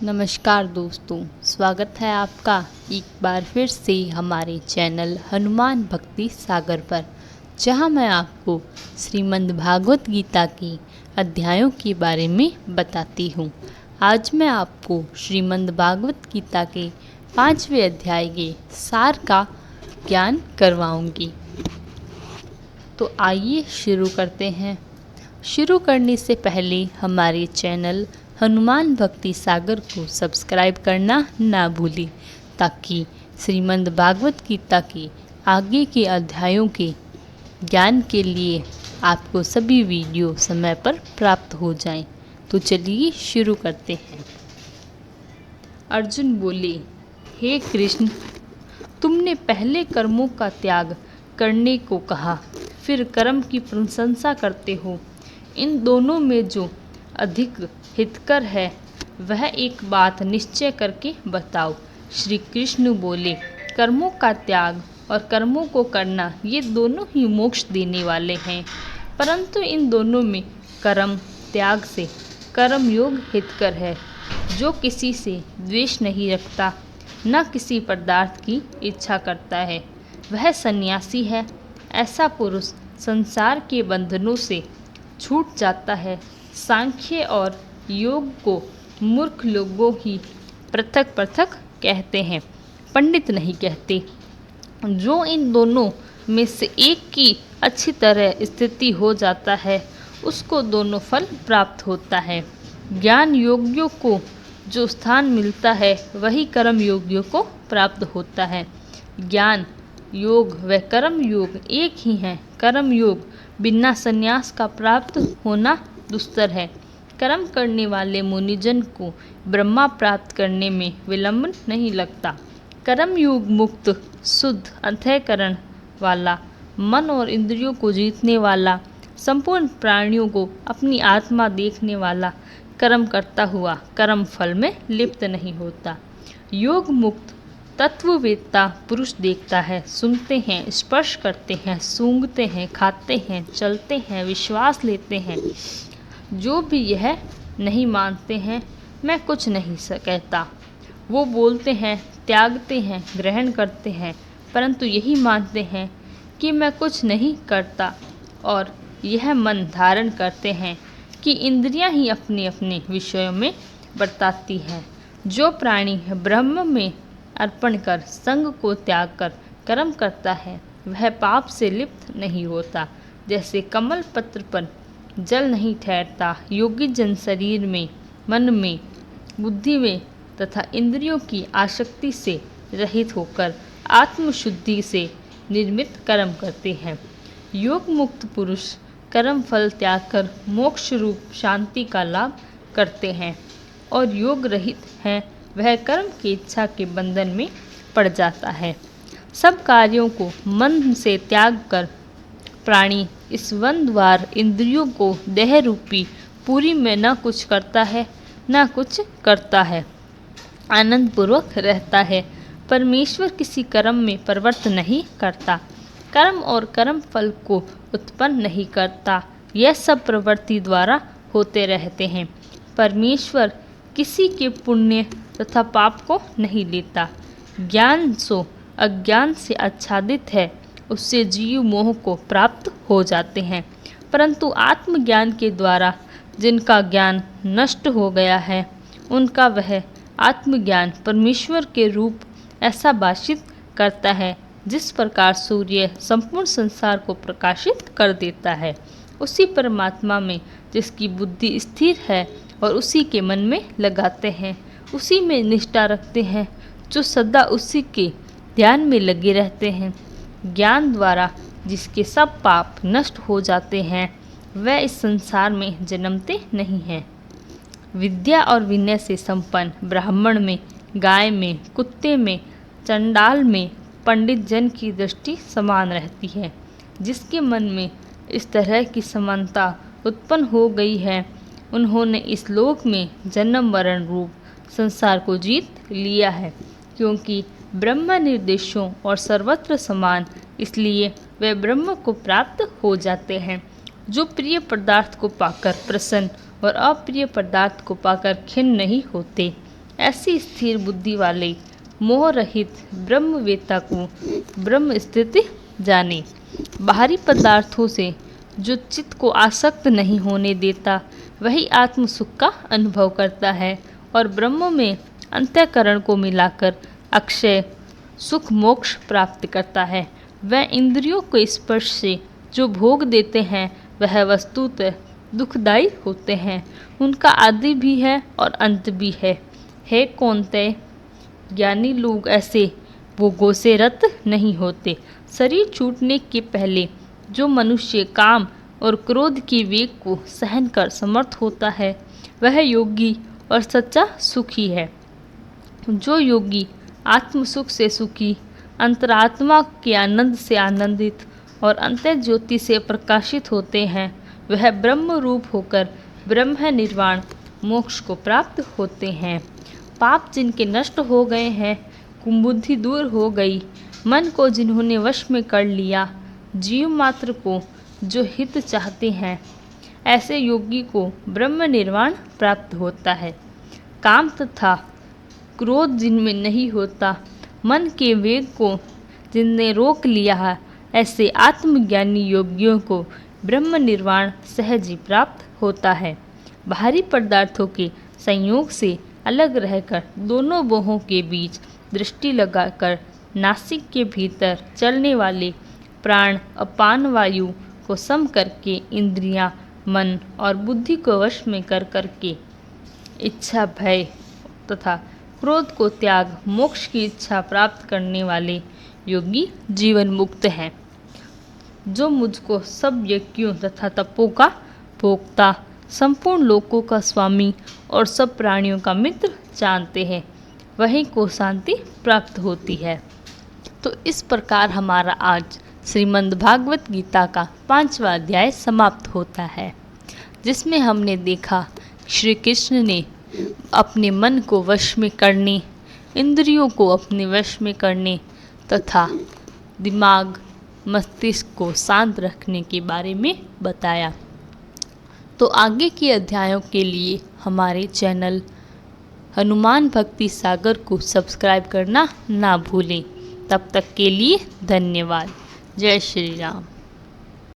नमस्कार दोस्तों, स्वागत है आपका एक बार फिर से हमारे चैनल हनुमान भक्ति सागर पर, जहां मैं आपको श्रीमद् भागवत गीता के अध्यायों के बारे में बताती हूं। आज मैं आपको श्रीमद् भागवत गीता के 5वें अध्याय के सार का ज्ञान करवाऊंगी। तो आइए शुरू करते हैं। शुरू करने से पहले हमारे चैनल हनुमान भक्ति सागर को सब्सक्राइब करना ना भूलें, ताकि श्रीमद् भागवत गीता के आगे के अध्यायों के ज्ञान के लिए आपको सभी वीडियो समय पर प्राप्त हो जाएं। तो चलिए शुरू करते हैं। अर्जुन बोले, हे कृष्ण, तुमने पहले कर्मों का त्याग करने को कहा, फिर कर्म की प्रशंसा करते हो। इन दोनों में जो अधिक हितकर है वह एक बात निश्चय करके बताओ। श्री कृष्ण बोले, कर्मों का त्याग और कर्मों को करना ये दोनों ही मोक्ष देने वाले हैं, परंतु इन दोनों में कर्म त्याग से कर्म योग हितकर है। जो किसी से द्वेष नहीं रखता, न किसी पदार्थ की इच्छा करता है, वह सन्यासी है। ऐसा पुरुष संसार के बंधनों से छूट जाता है। सांख्य और योग को मूर्ख लोगों ही पृथक पृथक कहते हैं, पंडित नहीं कहते। जो इन दोनों में से एक की अच्छी तरह स्थिति हो जाता है, उसको दोनों फल प्राप्त होता है। ज्ञान योगियों को जो स्थान मिलता है, वही कर्म योगियों को प्राप्त होता है। ज्ञान योग व कर्म योग एक ही हैं। कर्म योग बिना संन्यास का प्राप्त होना दुस्तर है। कर्म करने वाले मुनिजन को ब्रह्मा प्राप्त करने में विलंब नहीं लगता। कर्म योग मुक्त शुद्ध अंतःकरण वाला, मन और इंद्रियों को जीतने वाला, संपूर्ण प्राणियों को अपनी आत्मा देखने वाला, कर्म करता हुआ कर्म फल में लिप्त नहीं होता। योग मुक्त तत्ववेत्ता पुरुष देखता है, सुनते हैं, स्पर्श करते हैं, सूंघते हैं, खाते हैं, चलते हैं, विश्वास लेते हैं। जो भी यह नहीं मानते हैं मैं कुछ नहीं कहता, वो बोलते हैं, त्यागते हैं, ग्रहण करते हैं, परंतु यही मानते हैं कि मैं कुछ नहीं करता, और यह मन धारण करते हैं कि इंद्रियां ही अपने अपने विषयों में बरताती हैं। जो प्राणी ब्रह्म में अर्पण कर संग को त्याग कर कर्म करता है, वह पाप से लिप्त नहीं होता। जैसे कमल पत्र पर जल नहीं ठहरता, योगी जन शरीर में, मन में, बुद्धि में तथा इंद्रियों की आसक्ति से रहित होकर आत्मशुद्धि से निर्मित कर्म करते हैं। योग मुक्त पुरुष कर्म फल त्याग कर मोक्ष रूप शांति का लाभ करते हैं, और योग रहित है वह कर्म की इच्छा के बंधन में पड़ जाता है। सब कार्यों को मन से त्याग कर प्राणी इस वन द्वार इंद्रियों को देह रूपी पूरी में न कुछ करता है न कुछ करता है, आनंद पूर्वक रहता है। परमेश्वर किसी कर्म में प्रवृत्त नहीं करता, कर्म और कर्म फल को उत्पन्न नहीं करता। यह सब प्रवृत्ति द्वारा होते रहते हैं। परमेश्वर किसी के पुण्य तथा पाप को नहीं लेता। ज्ञान सो अज्ञान से आच्छादित है, उससे जीव मोह को प्राप्त हो जाते हैं, परंतु आत्मज्ञान के द्वारा जिनका ज्ञान नष्ट हो गया है, उनका वह आत्मज्ञान परमेश्वर के रूप ऐसा भाषित करता है, जिस प्रकार सूर्य संपूर्ण संसार को प्रकाशित कर देता है। उसी परमात्मा में जिसकी बुद्धि स्थिर है और उसी के मन में लगाते हैं, उसी में निष्ठा रखते हैं, जो सदा उसी के ध्यान में लगे रहते हैं। ज्ञान द्वारा जिसके सब पाप नष्ट हो जाते हैं, वह इस संसार में जन्मते नहीं हैं। विद्या और विनय से संपन्न ब्राह्मण में, गाय में, कुत्ते में, चंडाल में पंडित जन की दृष्टि समान रहती है। जिसके मन में इस तरह की समानता उत्पन्न हो गई है, उन्होंने इस लोक में जन्म मरण रूप संसार को जीत लिया है, क्योंकि ब्रह्म निर्देशों और सर्वत्र समान, इसलिए वे ब्रह्म को प्राप्त हो जाते हैं। जो प्रिय पदार्थ को पाकर प्रसन्न और अप्रिय पदार्थ को पाकर खिन्न नहीं होते, ऐसी स्थिर बुद्धि वाले मोह रहित ब्रह्मवेत्ता को ब्रह्म स्थिति जाने। बाहरी पदार्थों से जो चित्त को आसक्त नहीं होने देता वही आत्म सुख का अनुभव करता है और ब्रह्म में अंतःकरण को मिलाकर अक्षय सुख मोक्ष प्राप्त करता है। वह इंद्रियों के स्पर्श से जो भोग देते हैं वह वस्तुतः दुखदायी होते हैं। उनका आदि भी है और अंत भी है। हे कौन्तेय, ज्ञानी लोग ऐसे भोगों से रत नहीं होते। शरीर छूटने के पहले जो मनुष्य काम और क्रोध के वेग को सहन कर समर्थ होता है वह योगी और सच्चा सुखी है। जो योगी आत्म सुख से सुखी, अंतरात्मा के आनंद से आनंदित और अंतः ज्योति से प्रकाशित होते हैं वह ब्रह्म रूप होकर ब्रह्म निर्वाण मोक्ष को प्राप्त होते हैं। पाप जिनके नष्ट हो गए हैं, कुबुद्धि दूर हो गई, मन को जिन्होंने वश में कर लिया, जीव मात्र को जो हित चाहते हैं, ऐसे योगी को ब्रह्म निर्वाण प्राप्त होता है। काम तथा क्रोध जिनमें नहीं होता, मन के वेग को जिनने रोक लिया है, ऐसे आत्मज्ञानी योगियों को ब्रह्म निर्वाण सहज ही प्राप्त होता है। बाहरी पदार्थों के संयोग से अलग रहकर दोनों मोहों के बीच दृष्टि लगाकर नासिक के भीतर चलने वाले प्राण अपान वायु को सम करके इंद्रियां, मन और बुद्धि को वश में कर करके इच्छा, भय तथा क्रोध को त्याग मोक्ष की इच्छा प्राप्त करने वाले योगी जीवन मुक्त हैं। जो मुझको सब यज्ञों तथा तपों का भोक्ता, संपूर्ण लोकों का स्वामी और सब प्राणियों का मित्र जानते हैं वहीं को शांति प्राप्त होती है। तो इस प्रकार हमारा आज श्रीमद् भागवत गीता का 5वां अध्याय समाप्त होता है, जिसमें हमने देखा श्री कृष्ण ने अपने मन को वश में करने, इंद्रियों को अपने वश में करने तथा दिमाग मस्तिष्क को शांत रखने के बारे में बताया। तो आगे के अध्यायों के लिए हमारे चैनल हनुमान भक्ति सागर को सब्सक्राइब करना ना भूलें। तब तक के लिए धन्यवाद। जय श्री राम।